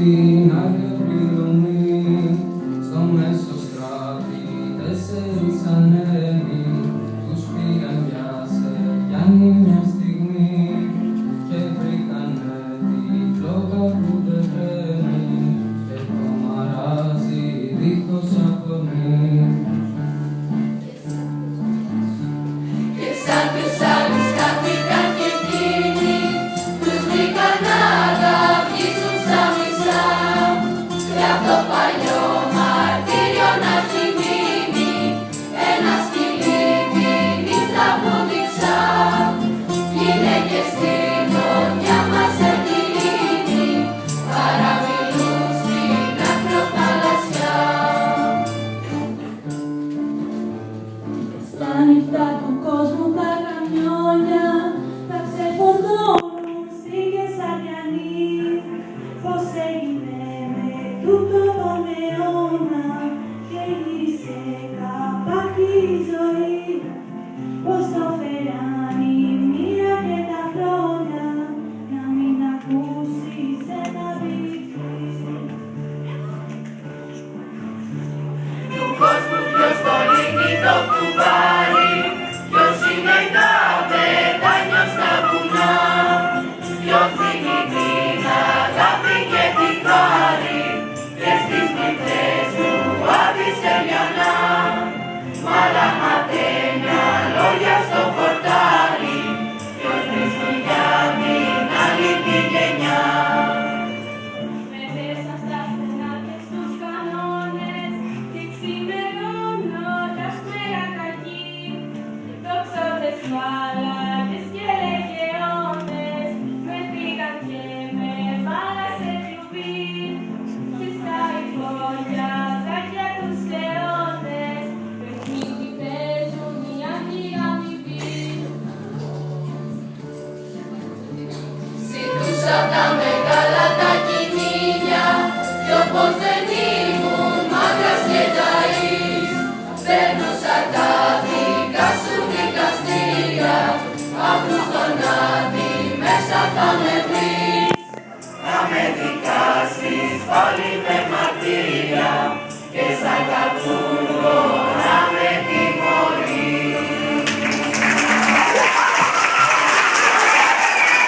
την άδεια πληρωμή. Στο μέσο στράτη 4 ανέμοι τους πήγαν για μια στιγμή και βρήκανε τη φλόγα που δεν τρέμει και το μαράζι δίχως αφορμή. Και σαν τους άλλους χάθηκαν και εκείνοι, τους βρήκαν να αγαπήσουν στα μισά και απ' το παλιό μαρτύριο να έχει μείνει ένα σκυλί τη νύχτα που διψά. Γυναίκες στη γωνιά μας εκκλίνει, παραμιλούν στην ακροθαλασσιά. Στα νυχτά του κόσμου τα καμιόνια τα ξεφορτώνουν στην Κεσαριανή. Πώς έγινε με τούτο τον αιώνα και γύρισε καπάκι η ζωή. Πώς το φέραν η μοίρα και τα χρόνια να μην ακούσεις ένα βυθί. Του κόσμου ποιος το ρίχνει το κουβάρι, ποιος είναι κάθε δάνειο στα βουνά, ποιος δίνει την αγάπη και τη χάρη και στις νυχτές του άφησε λιανά. Μ' άλλα ματένια λόγια στο χορτάρι, ποιος βρίσκει για την άλλη τη γενιά. Μέσα στα στενά και στους κανόνες και ξημερώνοντας μέρα κακή, δοξότες μαλάκες και λεγεώνες με πήγαν και με βάλα σε κλουβί και στα υπόγεια ζάκια τους αιώνες παιχνίδι παίζουν οι άγγιοι αμοιβοί. Ζητούσα τα μεγάλα τα κυνήγια κι όπως δεν ήμουν μάγας και ταΐς, παίρνω σαν τα δικά σου δικαστήρια, αυτούς τον άδει μέσα θα με βρεις. Να με δικάσεις πάλι